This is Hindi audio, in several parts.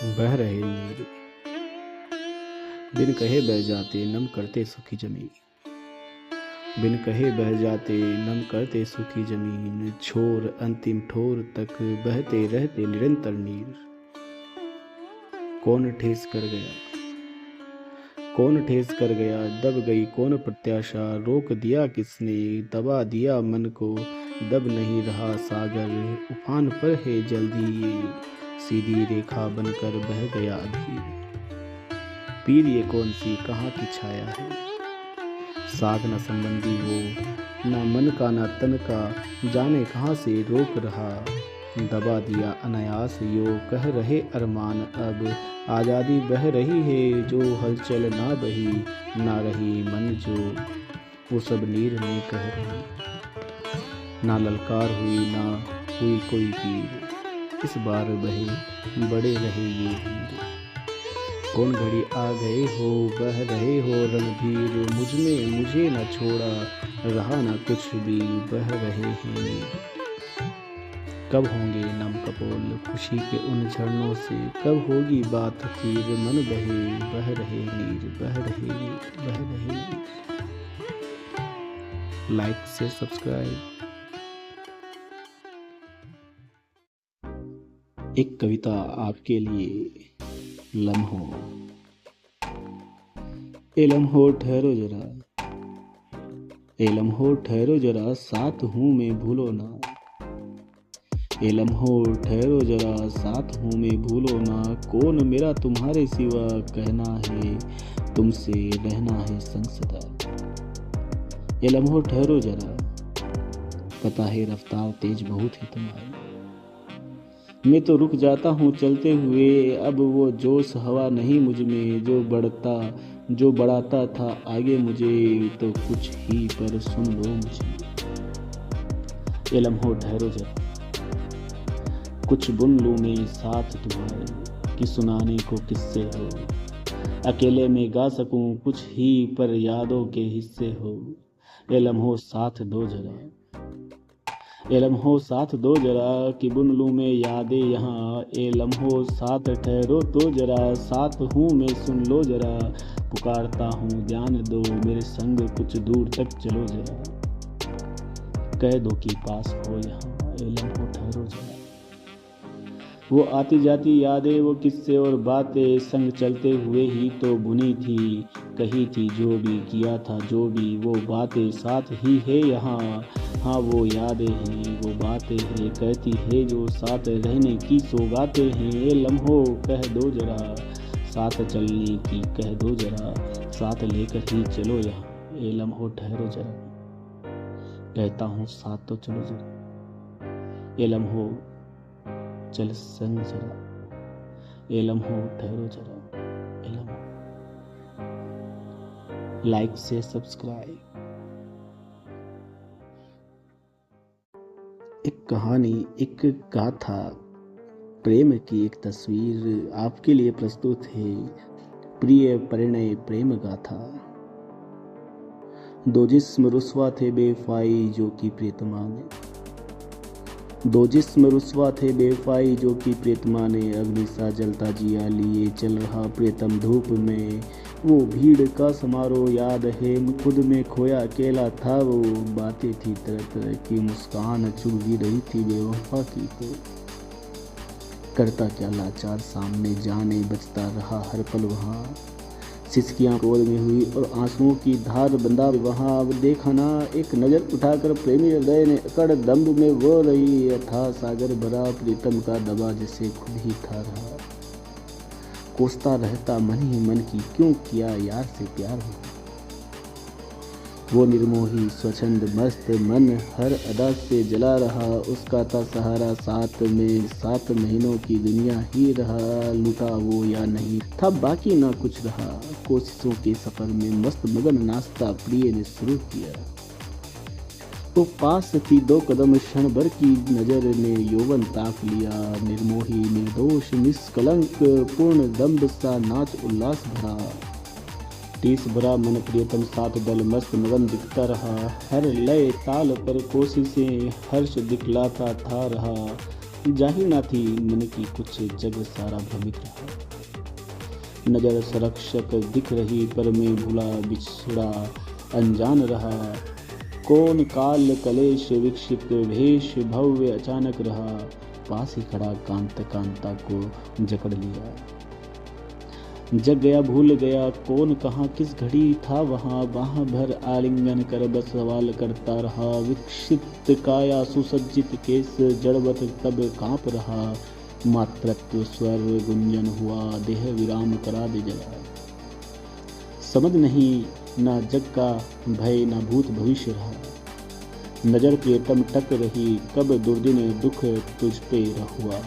बह रहे नीर बिन कहे बह जाते नम करते सुखी जमीन। बिन कहे बह जाते नम करते सुखी जमीन। छोर अंतिम ठोर तक बहते रहते निरंतर नीर। कौन ठेस कर गया, कौन ठेस कर गया, दब गई कौन प्रत्याशा। रोक दिया किसने, दबा दिया मन को, दब नहीं रहा सागर। उफान पर है जल्दी ये, सीधी रेखा बनकर बह गया अभी। पीर ये कौन सी कहाँ की छाया है, साथ न संबंधी वो, ना मन का ना तन का, जाने कहाँ से रोक रहा। दबा दिया अनायास यो कह रहे अरमान, अब आज़ादी बह रही है जो हलचल ना बही। ना रही मन जो वो सब नीर में कह रही। ना ललकार हुई ना हुई कोई पीर, इस बार बहे बड़े रहे ये हीर। कौन घड़ी आ गए हो, बह रहे हो रणधीर। मुझ में मुझे न छोड़ा, रहा न कुछ भी, बह रहे हैं नीर। कब होंगे नम कपोल खुशी के उन झरनों से, कब होगी बात फिर मन बहे। बह रहे नीर, बह रहे नीर, बह रहे नीर। लाइक से सब्सक्राइब। एक कविता आपके लिए। लम्हों। ए लम्हों ठहरो जरा, ए लम्हों ठहरो जरा, साथ हूँ मैं भूलो ना। ए लम्हों ठहरो जरा, साथ हूँ मैं भूलो ना। कौन मेरा तुम्हारे सिवा, कहना है तुमसे रहना है संग सदा। ए लम्हों ठहरो जरा, पता है रफ्तार तेज बहुत है तुम्हारी। मैं तो रुक जाता हूँ चलते हुए, अब वो जोश हवा नहीं मुझ में जो बढ़ाता था आगे मुझे। तो कुछ ही पर सुन लो मुझे। ये लम्हों ठहरो जरा, कुछ बुन लूँ मैं साथ तुम्हारे, कि सुनाने को किस्से हो। अकेले में गा सकूँ कुछ ही पर यादों के हिस्से हो। ये लम्हों साथ दो जरा, ए लम्हों साथ दो जरा, कि बुन लूँ मैं यादें यहाँ। ए लम्हों साथ ठहरो तो जरा, साथ हूँ मैं सुन लो जरा। पुकारता हूँ ध्यान दो, मेरे संग कुछ दूर तक चलो जरा। कह दो कि पास हो यहाँ, ए लम्हों ठहरो जरा। वो आती जाती यादें, वो किस्से और बातें, संग चलते हुए ही तो बुनी थी, कही थी जो भी किया था जो भी, वो बातें साथ ही है यहाँ। हाँ वो यादें हैं वो बातें हैं, कहती है जो साथ रहने की सौगातें हैं। ये लम्हों कह दो जरा, साथ चलने की कह दो जरा, साथ लेकर ही चलो यहाँ। ये लम्हों ठहरो जरा, कहता हूँ साथ तो चलो जरा। ये लम्हों चल संग जरा, ये लम्हों ठहरो जरा, ये लम्हों। लाइक से सब्सक्राइब। एक कहानी, एक गाथा, प्रेम की एक तस्वीर आपके लिए प्रस्तुत है। प्रिय परिणय प्रेम गाथा। दो जिस्म रुस्वा थे बेवफाई जो कि प्रियतमा ने, दो जिस्म रुस्वा थे बेवफाई जो कि प्रियतमा ने। अग्नि सा जलता जिया लिए चल रहा प्रियतम धूप में। वो भीड़ का समारोह याद है, खुद में खोया अकेला था वो। बातें थी तरह तरह की, मुस्कान चुभ भी रही थी बेवफा की तो। करता क्या लाचार सामने, जाने बचता रहा हर पल वहाँ। सिसकियाँ गोद में हुई और आंसुओं की धार बंदा वहाँ। अब देखा ना, एक नज़र उठाकर प्रेमी हृदय ने अकड़ दम्ब में वो रही। अथाह सागर भरा प्रीतम का दबा जिसे खुद ही था रहा। कोसता रहता मन ही मन की, क्यों किया यार से प्यार हो। वो निर्मोही स्वच्छंद मस्त मन हर अदा से जला रहा। उसका था सहारा साथ में, 7 महीनों की दुनिया ही रहा। लुटा वो या नहीं था बाकी ना कुछ रहा। कोशिशों के सफर में मस्त मगन नाश्ता प्रिय ने शुरू किया। तो पास थी 2 कदम, क्षण भर की नजर ने यौवन ताक लिया। निर्मोही निर्दोष निष्कलंक, पूर्ण दम्भ सा नाच उल्लास भरा। 30 भरा मन प्रियतम साथ दल मस्त मगन दिखता रहा। हर लय ताल पर कोशिशें हर्ष दिखलाता था रहा। जाहिर ना थी मन की कुछ जग सारा भ्रमित रहा। नजर संरक्षक दिख रही पर मैं भूला बिछड़ा अनजान रहा। कौन काल कलेश विकसित भेष भव्य अचानक रहा। पास ही खड़ा कांता को जकड़ लिया। जग गया भूल गया कौन कहाँ किस घड़ी था वहाँ। बाह भर आलिंगन कर बस सवाल करता रहा। विकसित काया सुसज्जित केस जड़वत तब कांप रहा। मातृत्व स्वर गुंजन हुआ देह विराम करा दे जरा। समझ नहीं ना जग का भय ना भूत भविष्य रहा। नजर प्रियतम टक रही कब दुर्दिन दुख तुझ पे हुआ।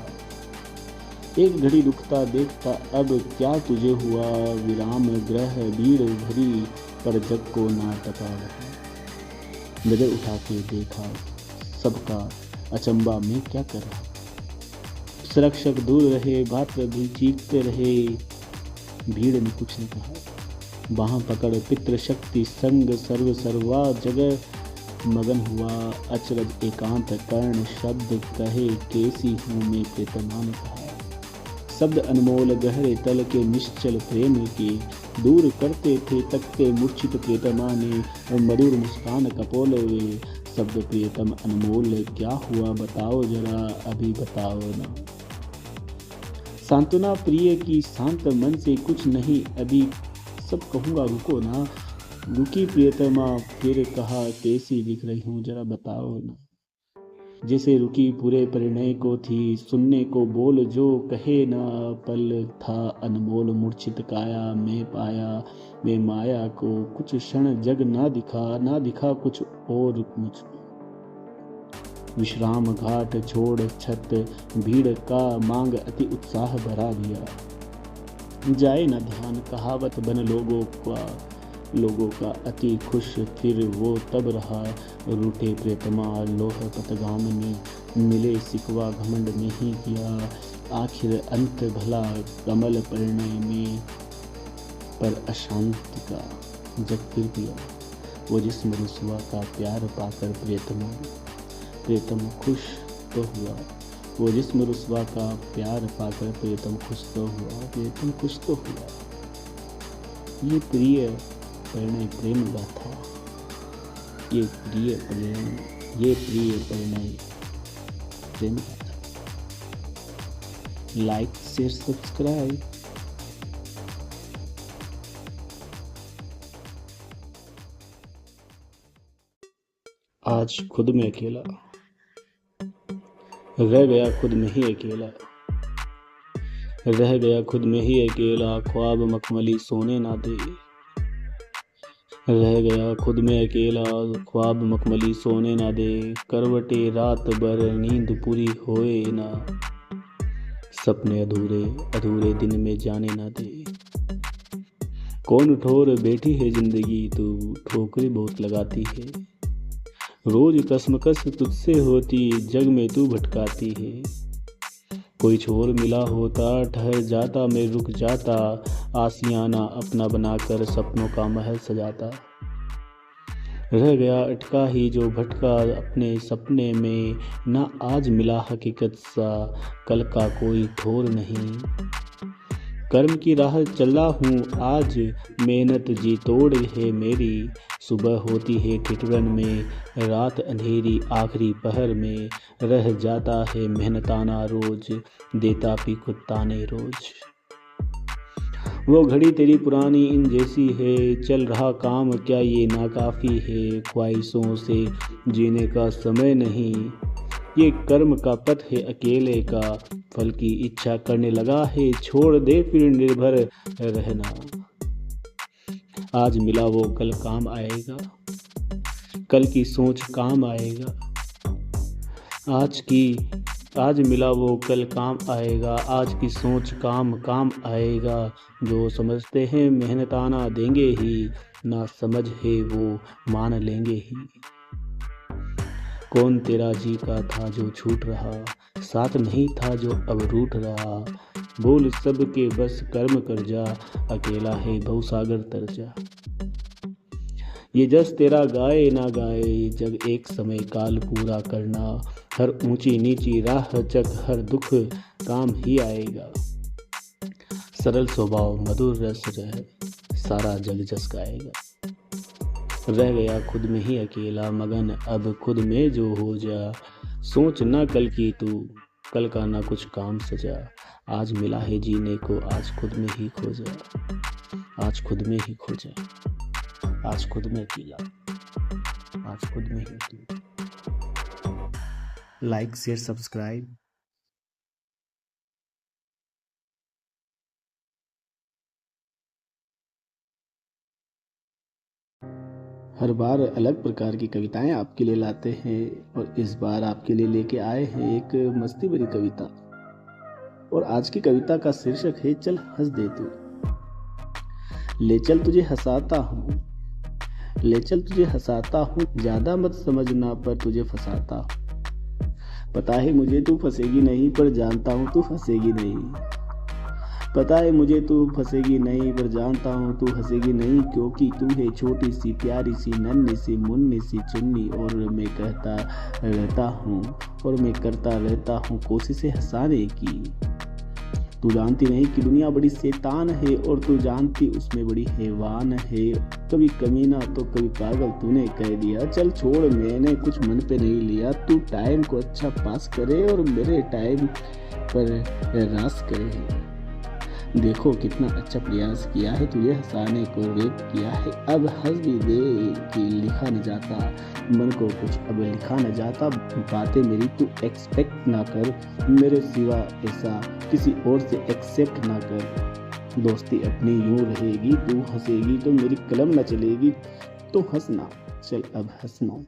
एक घड़ी रुकता देखता अब क्या तुझे हुआ। विराम ग्रह भीड़ भरी पर जग को ना टका रहा। नजर उठा के देखा सबका अचंबा में क्या कर रहा। सुरक्षक दूर रहे भात्र भी चीखते रहे। भीड़ ने कुछ न कहा। बाह पकड़ पितृशक्ति संग सर्वा जगह मगन हुआ। अचरज एकांत कर्ण शब्द कहे कैसी हूँ मैं प्रीतमा ने कहा। शब्द अनमोल गहरे तल के निश्चल प्रेम के दूर करते थे तकते मूर्छित प्रियतमा ने। मधुर मुस्कान कपोल वे शब्द प्रियतम अनमोल क्या हुआ बताओ जरा अभी बताओ ना। सांत्वना प्रिय की शांत मन से कुछ नहीं अभी सब कहूँगा रुको ना। रुकी प्रियतमा फिर कहा कैसी दिख रही हूँ जरा बताओ ना। जैसे रुकी पूरे परिणय को थी सुनने को बोल जो कहे ना। पल था अनमोल मूर्छित काया मैं पाया मैं माया को। कुछ क्षण जग ना दिखा कुछ और मुझ में। विश्राम घाट छोड़ छत भीड़ का मांग अति उत्साह भरा दिया। जाए न ध्यान कहावत बन लोगों का अति खुश फिर वो तब रहा। रूठे प्रियतमा लोह पतगाम में मिले सिकवा घमंड नहीं किया। आखिर अंत भला कमल परिणय में पर अशांति का जग फिर दिया। वो जिस्म रुसवा का प्यार पाकर प्रियतम खुश तो हुआ। वो जिस्म रुसवा का प्यार पाकर प्रियतम खुश तो हुआ। ये प्रिय परिणय प्रेम गाथा। ये प्रिय परिणय प्रेम गाथा। Like share subscribe. आज खुद में अकेला रह गया खुद में ही अकेला ख्वाब मखमली सोने ना दे। रह गया खुद में अकेला ख्वाब मखमली सोने ना दे। करवटे रात भर नींद पूरी होए ना। सपने अधूरे दिन में जाने ना दे। कौन ठोर बैठी है जिंदगी तू ठोकरें बहुत लगाती है। रोज कसमकस तुझसे होती जग में तू भटकाती है। कोई छोर मिला होता ठहर जाता मैं रुक जाता। आसियाना अपना बनाकर सपनों का महल सजाता। रह गया अटका ही जो भटका अपने सपने में। ना आज मिला हकीकत सा कल का कोई ठोर नहीं। कर्म की राह चला हूँ आज मेहनत जी तोड़ है मेरी। सुबह होती है ठिठुरन में रात अंधेरी आखिरी पहर में। रह जाता है मेहनताना रोज देता भी कुत्ताने रोज। वो घड़ी तेरी पुरानी इन जैसी है चल रहा काम क्या ये नाकाफी है। ख्वाहिशों से जीने का समय नहीं ये कर्म का पथ है अकेले का। फल की इच्छा करने लगा है छोड़ दे फिर निर्भर रहना। आज मिला वो कल काम आएगा कल की सोच काम आएगा। आज मिला वो कल काम आएगा आज की सोच काम आएगा। जो समझते हैं मेहनताना देंगे ही ना समझ है वो मान लेंगे ही। कौन तेरा जी का था जो छूट रहा साथ नहीं था जो अब रूठ रहा। बोल सब के बस कर्म कर जा अकेला है भवसागर तर जा। ये जस तेरा गाए ना गाए जग एक समय काल पूरा करना। हर ऊंची नीची राह चक हर दुख काम ही आएगा। सरल स्वभाव मधुर रस रह सारा जग जस गाएगा। रह गया खुद में ही अकेला मगन अब खुद में जो हो जा। सोच ना कल की तू कल का ना कुछ काम सजा। आज मिला है जीने को आज खुद में ही खो जा। आज खुद में ही खो जा। आज खुद में अकेला आज खुद में ही तू। Like share subscribe. हर बार अलग प्रकार की कविताएं आपके लिए लाते हैं और इस बार आपके लिए लेके आए हैं एक मस्ती भरी कविता। और आज की कविता का शीर्षक है चल हंस दे तू। ले चल तुझे हंसाता हूँ, ले चल तुझे हंसाता हूँ, ज्यादा मत समझना पर तुझे फंसाता हूँ। पता है मुझे तू फंसेगी नहीं पर जानता हूँ तू फंसेगी नहीं। पता है मुझे तू फंसेगी नहीं पर जानता हूँ तू हंसेगी नहीं। क्योंकि तू है छोटी सी प्यारी सी नन्ही सी मुन्नी सी चुन्नी। और मैं कहता रहता हूँ और मैं करता रहता हूँ कोशिशें हंसाने की। तू जानती नहीं कि दुनिया बड़ी शैतान है और तू जानती उसमें बड़ी हैवान है। कभी कमीना तो कभी पागल तूने कह दिया। चल छोड़ मैंने कुछ मन पे नहीं लिया। तू टाइम को अच्छा पास करे और मेरे टाइम पर रास करे। देखो कितना अच्छा प्रयास किया है तुझे हंसाने को रेप किया है। अब हंस भी दे कि लिखा न जाता मन को कुछ अब लिखा न जाता। बातें मेरी तू एक्सपेक्ट ना कर मेरे सिवा ऐसा किसी और से एक्सेप्ट ना कर। दोस्ती अपनी यूं रहेगी तू हंसेगी तो मेरी कलम न चलेगी। तो हंसना चल अब हंसना।